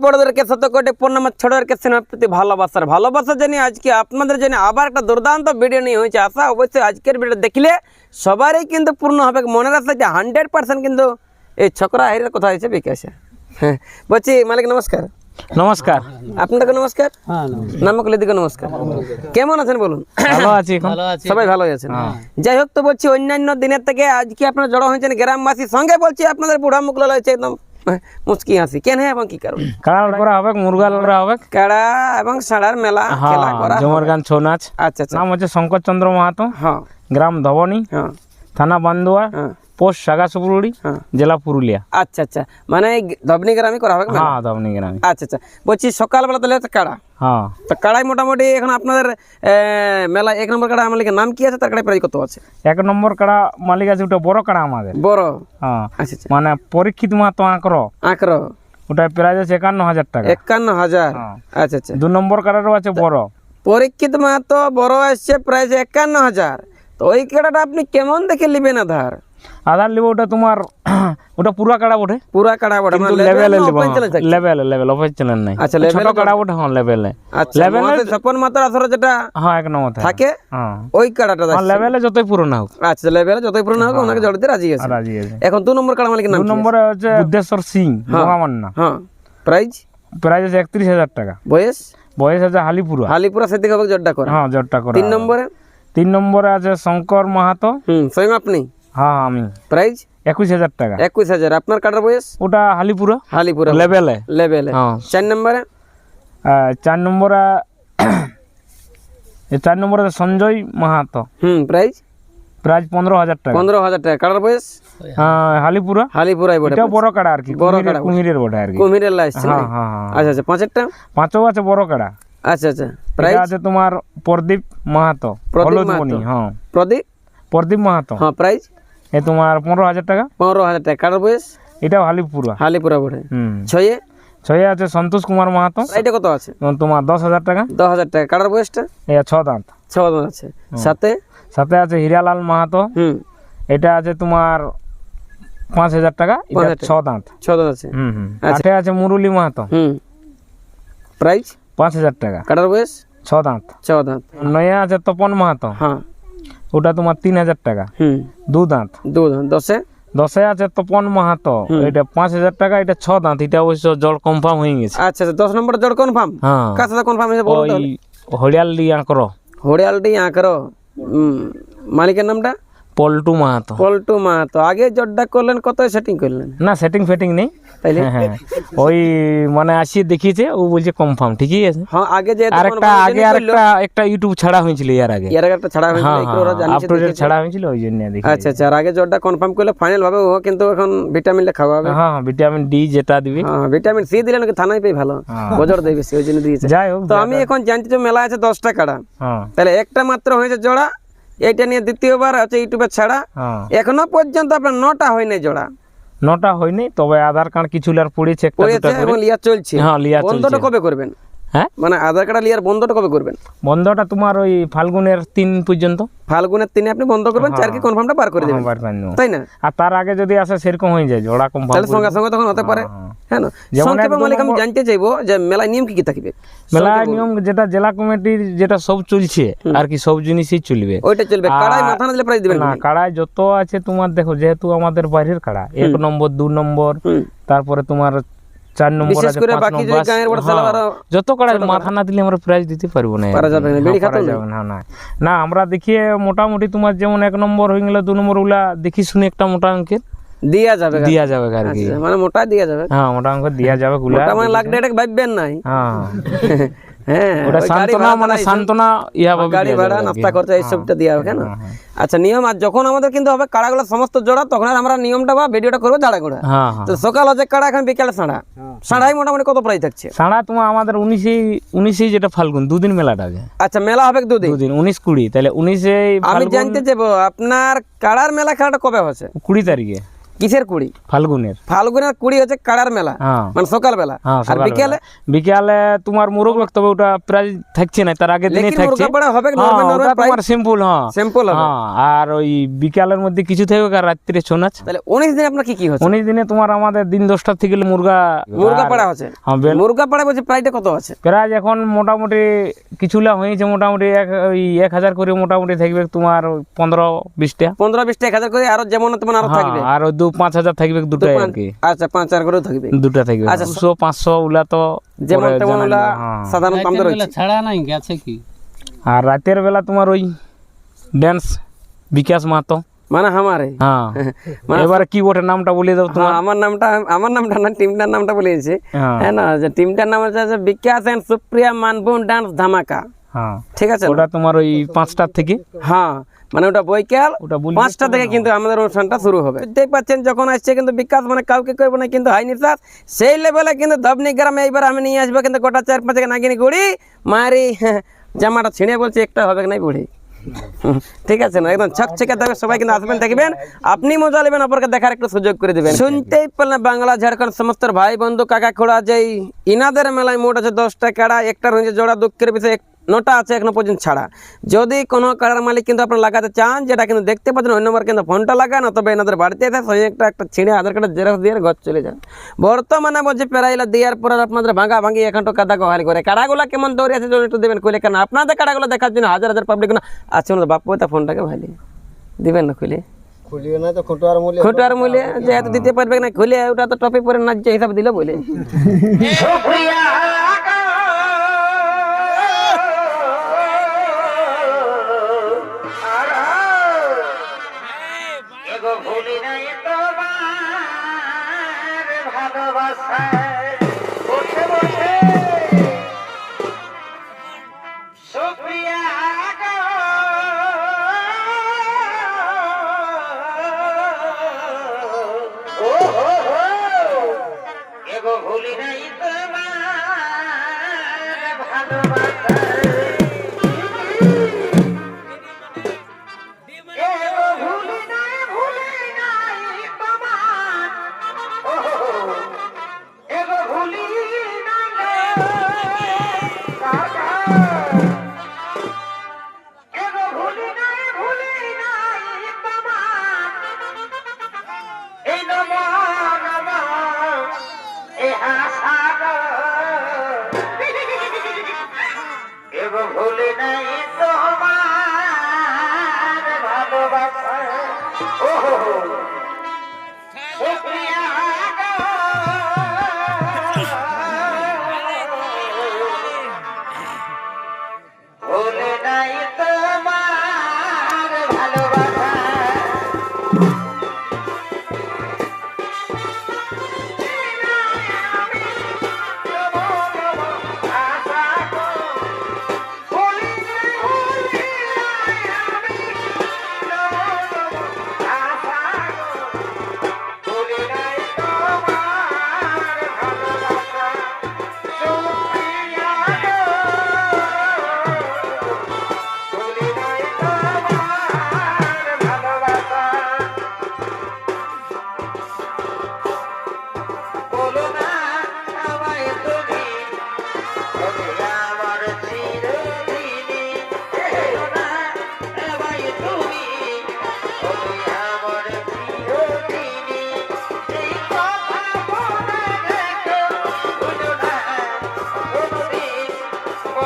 বড়দেরকে শত কোটি প্রণাম, ছোটদেরকে স্নেহের প্রতি ভালোবাসা জানিয়ে আজকে আপনাদের জন্য আবার একটা দুর্দান্ত ভিডিও নিয়ে হয়েছে। আশা অবশ্যই আজকের ভিডিও দেখলে সবারই কিন্তু পূর্ণ হবে। মনে রাখছে যে 100% কিন্তু এই ছোকরা হাইরের কথা হয়েছে বিকাশে। হ্যাঁ বলছি মালিক নমস্কার। নমস্কার। আপনাকে নমস্কার। নামক লেদিকে নমস্কার। কেমন আছেন বলুন? ভালো আছি, সবাই ভালো আছেন। যাই হোক, তো বলছি অন্যান্য দিনের থেকে আজকে আপনারা জড়ো হয়েছেন গ্রামবাসীর সঙ্গে। বলছি আপনাদের বুড়া মুখলা হয়েছে একদম মুচকি হাসি কেন এবং কি কারণ? কাড়া করা হবে, মুরগা লড়া হবে, কাড়া এবং ষাঁড়ার মেলা খেলা করা, ঝুমর গান, ছৌ নাচ। আচ্ছা আচ্ছা। নাম হচ্ছে শঙ্কর চন্দ্র মাহাতো, হ্যাঁ গ্রাম ধবনী, হ্যাঁ থানা বান্দুয়া, হ্যাঁ পোস্ট সাগাসুপুরুড়ি, জেলা পুরুলিয়া। আচ্ছা আচ্ছা, মানে ধবনি গ্রামে করা হবে? হ্যাঁ, ধবনী গ্রামে। আচ্ছা আচ্ছা। বলছি সকালবেলা তাহলে হচ্ছে কাড়া। হ্যাঁ, তো কাড়াই মোটামুটি এখন আপনাদের মেলা 1 নম্বর কাড়া মালিকের নাম কি আছে? তার কাড়াই প্রাইস কত আছে? 1 নম্বর কাড়া মালিক আছে, ওটা বড় কাড়া আমাদের। বড়? হ্যাঁ, আচ্ছা আচ্ছা। মানে পরীক্ষিত মাহাতো আঁকড়ো, ওটা প্রাইস আছে 51,000 টাকা। 51,000? আচ্ছা আচ্ছা। 2 নম্বর কাড়ারও আছে বড়। পরীক্ষিত মাহাতো বড় আসছে প্রাইস 51,000। তো ওই কাড়াটা আপনি কেমন দেখে নেবেন আধার? আধার লিব ওটা তোমার ওটা পুরা কাড়া বটে, পুরা কাড়া বটে, কিন্তু লেভেলে লিব। লেভেল অফিসিয়াল নাই। আচ্ছা, ছোট কাড়া বটে। হ্যাঁ, লেভেলে। আচ্ছা, লেভেলে ছপন মাত্রা আসলে যেটা হ্যাঁ 1 নম্বর থাকে হ্যাঁ, ওই কাড়াটা হ্যাঁ, লেভেলে যতই পুরনো হোক। আচ্ছা, লেভেলে যতই পুরনো হোক ওনাকে জড়িতে রাজি আছে। রাজি আছে। এখন 2 নম্বর কাড়া মালিকের নাম 2 নম্বরে হচ্ছে বুদ্ধেশ্বর সিং বঙ্গামান্না। হ্যাঁ, প্রাইস আছে 31,000 টাকা। বয়স আছে হালিপুরা সেদিকে হবে জড়টা করা। হ্যাঁ, জটটা করা। 3 নম্বরে আছে শঙ্কর মাহাতো। স্বয়ং আপনি? হ্যাঁ, আমি। প্রাইস 21,000 টাকা। 21,000। আপনার কাটার বয়স? ওটা হালিপুরা লেভেলে। হ্যাঁ। 4 নম্বরে? 4 নম্বরে সঞ্জয় মাহাতো। প্রাইস 15,000 টাকা। 15,000 টাকা। কাটার বয়স? হালিপুরাই বটে। এটা বড় কাড়া আর কি, কুমিরের বটে আর কি, কুমিরের লাইছে। হ্যাঁ হ্যাঁ। আচ্ছা আচ্ছা। 5এরটা? 5ও আছে বড় কাড়া। আচ্ছা আচ্ছা। প্রাইস আছে তোমার প্রদীপ মাহাতো, হলদবনি। হ্যাঁ, প্রদীপ মাহাতো। হ্যাঁ, প্রাইস? এ তোমার 15,000 টাকা। 15,000 টাকা। কাটার বয়স? এটাও হালিপুরা বটে। 6 আছে সন্তোষ কুমার মাহাতো। এটা কত আছে? তোমার 10,000 টাকা। 10,000 টাকা। কাটার বয়সটা? 6 দাঁত। 6 দাঁত আছে। সাথে আছে হীরালাল মাহাতো। এটা আছে তোমার 5,000 টাকা। এটা 6 দাঁত। 6 দাঁত আছে। আটে আছে মুরুলি মাহাতো। প্রাইস? 5,000 টাকা। কাটার বয়স? 6 দাঁত। 6 দাঁত। নয়া আছে তপন মাহাতো। হ্যাঁ, ওটা তোমার 3,000 টাকা। 2 দাঁত। 2 দাঁত। 10 আছে তপন মাহাতো। এটা 5,000 টাকা। এটা 6 দাঁত। এটা অবশ্য জল কনফার্ম হয়ে গেছে। আচ্ছা আচ্ছা। 10 নম্বর জল কনফার্ম? হ্যাঁ। কার সাথে কনফার্ম হয়েছে বলুন তো? হরিয়ালি আঁকড়ো। মালিকের নামটা? পল্টু মাহাতো। আগে জটটা করলেন, কত সেটিং করলেন? না, সেটিং ফেটিং নেই। তাইলে হ্যাঁ, ওই মানে আসিয়ে দেখিয়েছে, ও বলছে কনফার্ম ঠিকই আছে। হ্যাঁ, আগে যে একটা ইউটিউব ছাড়া হয়েছিল এর আগে একটা ছাড়া হয়েছিল, আপডেট ছাড়া হয়েছিল, ওই জন্য দেখি। আচ্ছা আচ্ছা। আর আগে জটটা কনফার্ম করলে ফাইনাল ভাবে ও কিন্তু এখন ভিটামিনটা খাওয়া হবে। হ্যাঁ, ভিটামিন ডি যেটা দিবি। হ্যাঁ, ভিটামিন সি দিলে নাকি থানায় পেয়ে ভালো বজর দেয় বেশি, ওই জন্য দিয়েছে। যাই হোক, তো আমি এখন জানছি যে মেলা আছে 10টা কাড়া। তাহলে একটা মাত্র হয়েছে জোড়া। এইটা নিয়ে দ্বিতীয়বার আছে ইউটিউবে ছাড়া। এখনো পর্যন্ত আপনার 9টা হয়নি জোড়া। 9টা হয়নি, তবে আধার কার্ড কিছু লিয়ার পড়েছে এবং লিয়া চলছে। হ্যাঁ, লিয়া চলছে। বন্ধটা কবে করবেন? হ্যাঁ, মানে আধার কার্ড লিয়ার বন্ধটা কবে করবেন? বন্ধটা তোমার ওই ফাল্গুনের 3 পর্যন্ত। ফাল্গুনের 3 আপনি বন্ধ করবেন, 4 কি কনফার্মটা পার করে দেবেন, তাই না? আর তার আগে যদি আসে সেরকম হয়ে যায় জোড়া কনফার্ম, তাহলে সঙ্গে সঙ্গে তখন হতে পারে। হ্যাঁ না, সংক্ষেপে মালিক আমি জানতে চাইবো যে মেলায় নিয়ম কি থাকবে? মেলায় নিয়ম যেটা জেলা কমিটির যেটা সব চলছে আর কি, সব জিনিসই চলবে, ওইটা চলবে। কাড়াই মাথা না দিলে প্রাইজ দিবেন না? কাড়াই যত আছে তোমার, দেখো যেহেতু আমাদের বাইরের কাড়া, 1 নম্বর 2 নম্বর, তারপরে তোমার 4 নম্বর আছে, 5 নম্বর, যত কাড়া মাথা না দিলে আমরা প্রাইজ দিতে পারবো না। না, আমরা দেখিয়ে মোটামুটি তোমার যেমন 1 নম্বর হয়ে গেল, 2 নম্বর ওগুলা দেখি শুনে একটা মোটা অঙ্কের দিয়া যাবে আর কি। মানে মোটা দিয়া যাবে। হ্যাঁ, মোটা অঙ্ক দিয়া যাবে। গুলা মানে লাখ দেড় ভাববেন নাই। হ্যাঁ হ্যাঁ, ওটা সান্তনা, মানে সান্তনা ইয়া ভাবে গাড়ি ভাড়া, নাস্তা খরচা এইসবটা দিয়া হবে কেন? আচ্ছা, নিয়ম। আর যখন আমাদের কিন্তু হবে কাড়াগুলো সমস্ত জোড়া, তখন আমরা নিয়মটা বা ভিডিওটা করবো জাড়া গোড়া। তো সকাল হচ্ছে কাড়া, এখন বিকালে সাড়াই মোটামুটি কত প্রাইস থাকছে? সাড়া তোমার আমাদের 19 যেটা ফাল্গুন 2 দিন মেলাটা আগে। আচ্ছা, মেলা হবে 2 দিন, 19-20। তাহলে 19 আমি জানতে চাইবো আপনার কাড়ার মেলা খেলাটা কবে হচ্ছে? 20 তারিখে। কিসের কুড়ি? ফাল্গুনের। ফাল্গুনের কুড়ি হচ্ছে কাড়ার মেলা, হ্যাঁ মানে সকালবেলা। হ্যাঁ আর বিকেলে বিকালে তোমার মুরগ লাগতো, ওটা প্রায় থাকছে না, তার আগের দিনই লেকিন থাকছে। মুরগা পাড়া হবে হ্যাঁ, নরমাল ওটা তোমার সিম্পল। হ্যাঁ সিম্পল হবে। হ্যাঁ, আর ওই বিকালের মধ্যে কিছু থাকবে, আর রাত্রে ছৌ নাচ। তাহলে 19 দিনে আপনার কি কি হচ্ছে? 19 দিনে তোমার আমাদের দিন 10টার থেকে মুরগা পাড়া হচ্ছে। হ্যাঁ, মুরগা পাড়া বলছে প্রাইসটা কত আছে? প্রায় এখন মোটামুটি কিছুলা হয়েছে, মোটামুটি ওই 1000 করে মোটামুটি থাকবে তোমার 15-20টা। 15-20টা 1000 করে, আর যেমন তেমন আরো থাকবে। আর ওই 2-5 হাজার থাকবে, দুটাই আর কি। আচ্ছা 5000 করেও থাকবে, দুটা থাকবে। আচ্ছা 100-500 উলা তো যেমন তেমন ওলা সাধারণত আমাদের রয়েছে। ছাড়া নাই গেছে কি। আর রাতের বেলা তোমার ওই ড্যান্স বিকাশ মাহাতো, মানে আমারে। হ্যাঁ এবারে কি বটে নামটা বলে দাও তোমার। আমার নামটা না, টিমটার নামটা বলেছে। হ্যাঁ না, যে টিমটার নাম হচ্ছে বিকাশ এন্ড সুপ্রিয়া মানবুন ডান্স ধামাকা। হ্যাঁ ঠিক আছে, ওটা তোমার ওই 5টার থেকে। হ্যাঁ মানে ওটা বৈকাল ওটা 5টা থেকে কিন্তু আমাদের অনুষ্ঠানটা শুরু হবে। দেখতে পাচ্ছেন যখন আসছে কিন্তু বিকাশ মানে কাউকে করবো না, কিন্তু হাই নিঃশ্বাস সেই লেভেলে কিন্তু ধবনি গ্রামে এইবার আমি নিয়ে আসবো কিন্তু গোটা 4-5 নাগিনী গুড়ি মারি জামাটা ছিঁড়ে বলছে একটা হবে নাই বুড়ি। ঠিক আছে না, একদম ছকছকে থাকবে, সবাই কিন্তু আসবেন দেখবেন, আপনি মজা নেবেন, অপরকে দেখার একটু সুযোগ করে দেবেন। শুনতেই পেলেন বাংলা ঝাড়খণ্ড সমস্ত ভাই বন্ধু কাকা খোড়া, যে ইনাদের মেলায় মোট আছে 10টা কাড়া, একটা রয়েছে জোড়া, দুঃখের বিষয়ে 9টা আছে এখনো পর্যন্ত ছাড়া। যদি কোনো কাড়ার মালিক কিন্তু আপনারা লাগাতে চান, যেটা কিন্তু দেখতে পাচ্ছেন ওই নম্বর কিন্তু ফোনটা লাগান, অথবা এনাদের বাড়িতে এসে সেই একটা ছিঁড়ে আধার কার্ডের জেরক্স দিয়ে ঘর চলে যান। বর্তমানে বলছে প্যারাইলা দেওয়ার পর আপনাদের ভাঙা ভাঙি এখন তো কাদা গোহালি করে। কাড়াগুলা কেমন দৌড়ে আছে একটু দেবেন খুলে, কারণ আপনাদের কাড়াগুলো দেখার জন্য হাজার হাজার পাবলিক না আছে। বাপু তা ফোনটাকে ভালি দিবেন না খুলে, খুলিও না তো খোটার মূল্যে যেহেতু দিতে পারবে না খুলে, ওটা তো টপে পরে না যে হিসাব দিলে বলে। ভুলি নাই তোমার ভালোবাসা।